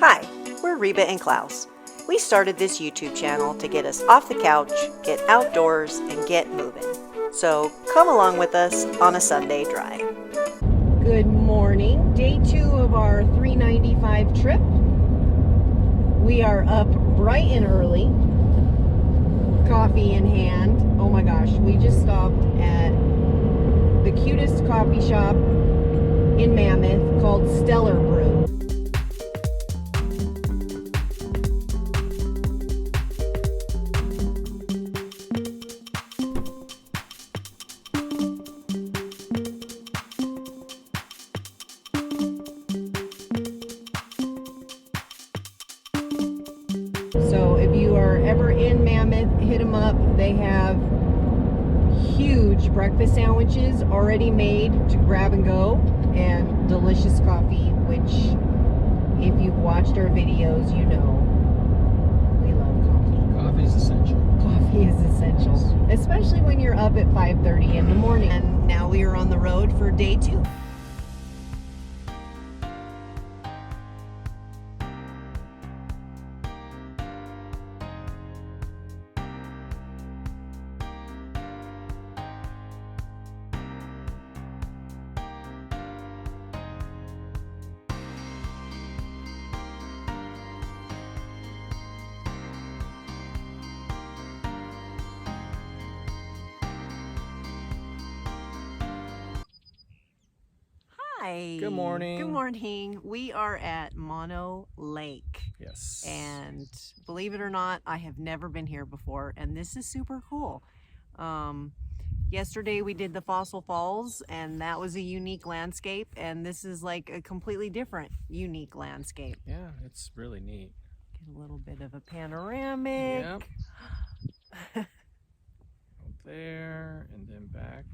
Hi, we're Reba and Klaus. We started this YouTube channel to get us off the couch, get outdoors, and get moving. So come along with us on a Sunday drive. Good morning. Day 2 of our 395 trip. We are up bright and early. Coffee in hand. Oh my gosh, we just stopped at the cutest coffee shop in Mammoth called Stellar Brew. So if you are ever in Mammoth, hit them up. They have huge breakfast sandwiches already made to grab and go, and delicious coffee, which if you've watched our videos, you know we love coffee. Coffee is essential. Coffee is essential, especially when you're up at 5:30 in the morning. And now we are on the road for day 2. Hi. Good morning. Good morning. We are at Mono Lake. Yes. And believe it or not, I have never been here before, and this is super cool. Yesterday we did the Fossil Falls, and that was a unique landscape, and this is like a completely different unique landscape. Yeah, it's really neat. Get a little bit of a panoramic. Yep. There and then back.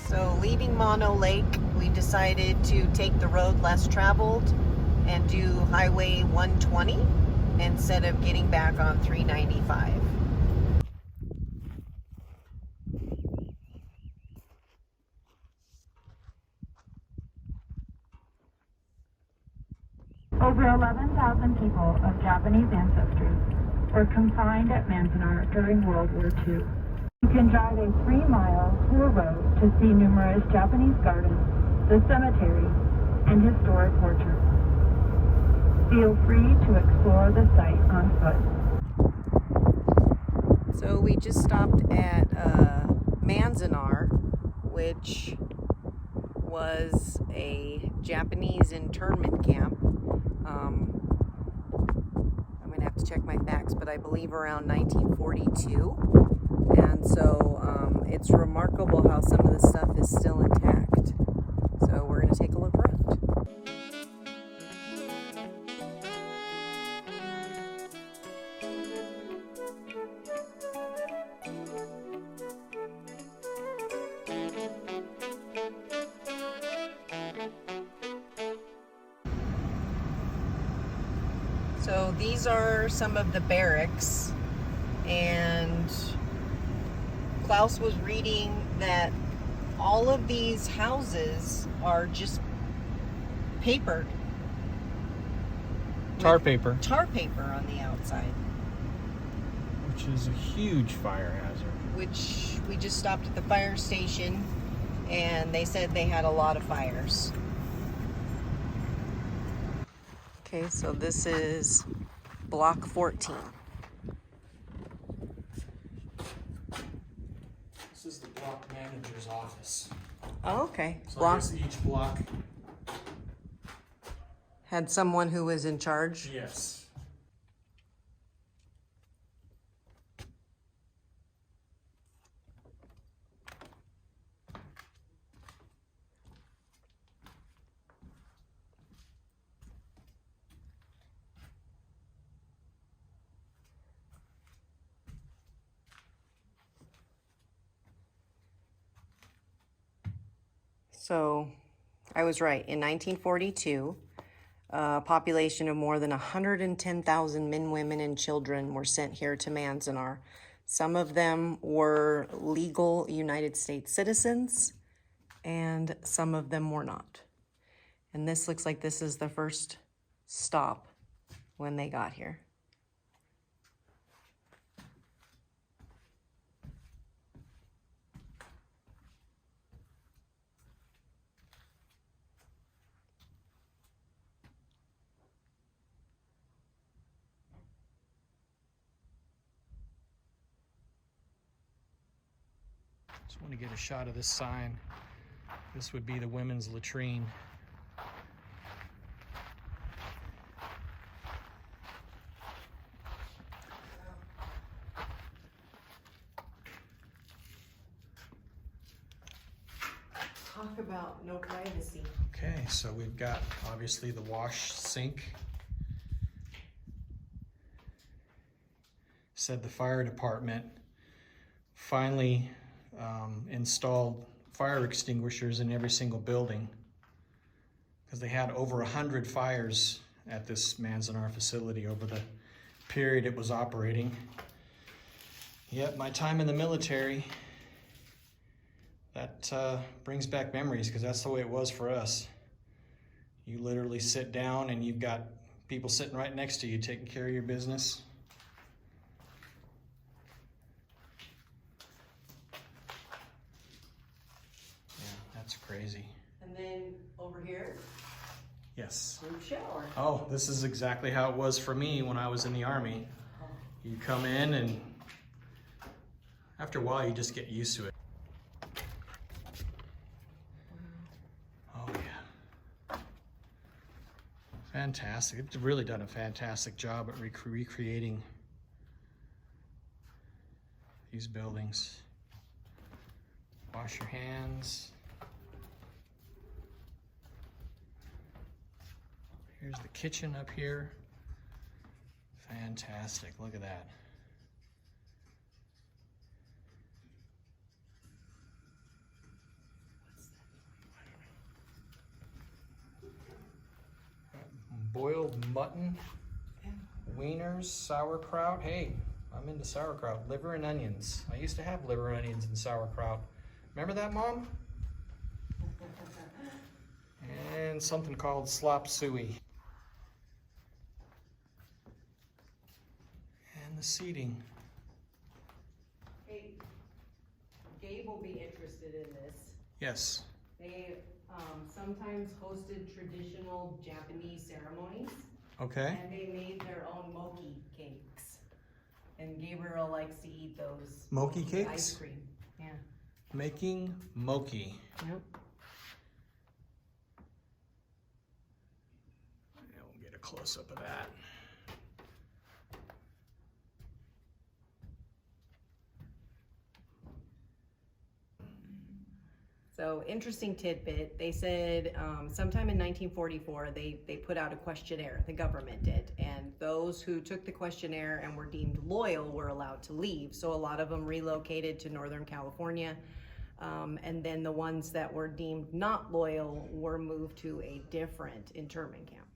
So leaving Mono Lake, we decided to take the road less traveled and do Highway 120 instead of getting back on 395. Over 11,000 people of Japanese ancestry were confined at Manzanar during World War II. You can drive a 3-mile tour road to see numerous Japanese gardens, the cemetery, and historic orchards. Feel free to explore the site on foot. So we just stopped at Manzanar, which was a Japanese internment camp. I'm going to have to check my facts, but I believe around 1942. And so it's remarkable how some of the stuff is still intact. So we're going to take a look around. So these are some of the barracks, and Klaus was reading that all of these houses are just papered. Tar paper. Tar paper on the outside. Which is a huge fire hazard. Which we just stopped at the fire station, and they said they had a lot of fires. Okay, so this is block 14. block manager's office. Oh, okay. So I guess each block, had someone who was in charge? yes. So I was right. In 1942, a population of more than 110,000 men, women, and children were sent here to Manzanar. Some of them were legal United States citizens, and some of them were not. And this looks like this is the first stop when they got here. Just want to get a shot of this sign. This would be the women's latrine. Talk about no privacy. Okay, so we've got obviously the wash sink. Said the fire department finally installed fire extinguishers in every single building because they had over 100 fires at this Manzanar facility over the period it was operating. Yep, my time in the military, that brings back memories because that's the way it was for us. You literally sit down and you've got people sitting right next to you taking care of your business. That's crazy. And then over here, yes. group shower. Oh, this is exactly how it was for me when I was in the Army. You come in and after a while you just get used to it. Oh yeah. Fantastic. It's really done a fantastic job at recreating these buildings. Wash your hands. Here's the kitchen up here. Fantastic, look at that. Boiled mutton, wieners, sauerkraut. Hey, I'm into sauerkraut. Liver and onions. I used to have liver, onions, and sauerkraut. Remember that, Mom? And something called slop suey. And the seating. Hey, Gabe will be interested in this. Yes. They sometimes hosted traditional Japanese ceremonies. Okay. And they made their own mochi cakes. And Gabriel likes to eat those. Mochi cakes? Ice cream. Yeah. Making mochi. Yep. Yeah, we'll get a close-up of that. So interesting tidbit, they said sometime in 1944, they put out a questionnaire, the government did, and those who took the questionnaire and were deemed loyal were allowed to leave. So a lot of them relocated to Northern California, and then the ones that were deemed not loyal were moved to a different internment camp.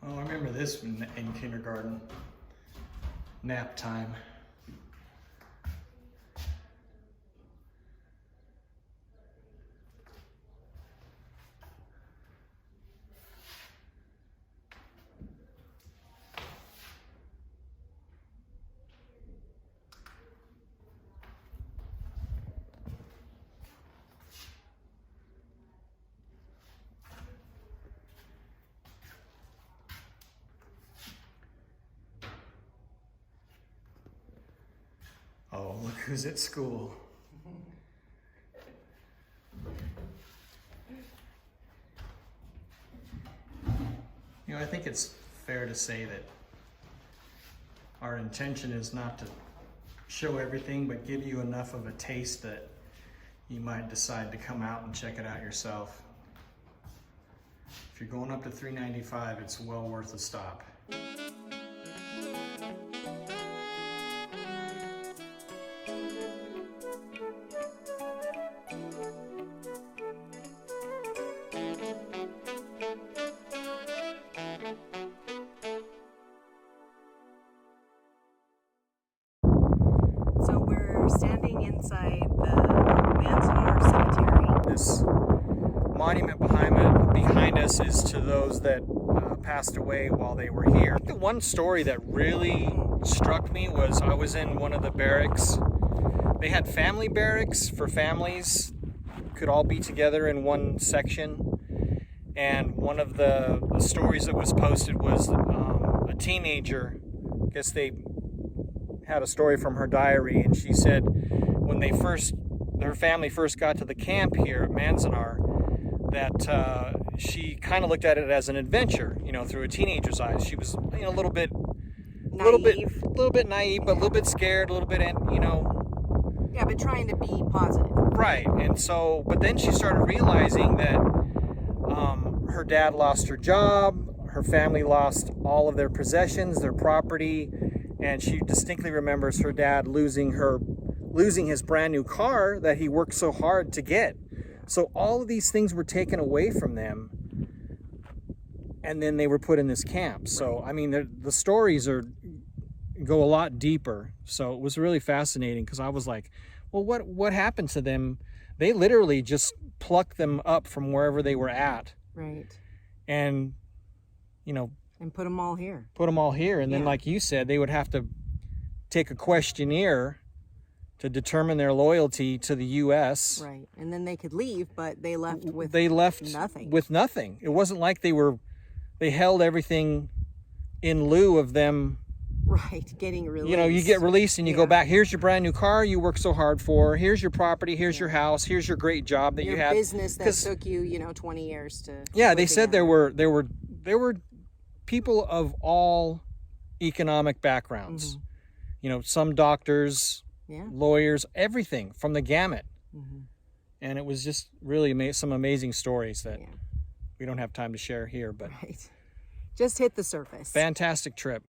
Oh, I remember this in kindergarten. Nap time. who's at school. You know, I think it's fair to say that our intention is not to show everything, but give you enough of a taste that you might decide to come out and check it out yourself. If you're going up to 395, it's well worth a stop. So we're standing inside the Manzanar Cemetery. This monument behind us is to those that passed away while they were here. The one story that really struck me was I was in one of the barracks. They had family barracks for families, could all be together in one section. And one of the stories that was posted was a teenager, I guess they had a story from her diary, and she said when her family first got to the camp here at Manzanar, that she kind of looked at it as an adventure, you know, through a teenager's eyes. She was, you know, a little bit naive, but a little bit scared, a little bit, you know. Yeah, but trying to be positive. Right, and so, but then she started realizing that her dad lost her job, her family lost all of their possessions, their property, and she distinctly remembers her dad losing his brand new car that he worked so hard to get. So all of these things were taken away from them, and then they were put in this camp. So, I mean, the stories go a lot deeper. So it was really fascinating because I was like, well, what happened to them? They literally just plucked them up from wherever they were at. Right. And, you know, and put them all here. And then, like you said, they would have to take a questionnaire to determine their loyalty to the U.S. Right, and then they could leave, but they left with nothing. With nothing. It wasn't like they held everything in lieu of them. Right, getting released. You know, you get released and you go back. Here's your brand new car you worked so hard for. Here's your property. Here's your house. Here's your great job that you had. Your business that took you, 20 years to. Yeah, they said there were people of all economic backgrounds. Mm-hmm. You know, some doctors, lawyers, everything from the gamut. Mm-hmm. And it was just really some amazing stories that we don't have time to share here, but right. Just hit the surface. Fantastic trip.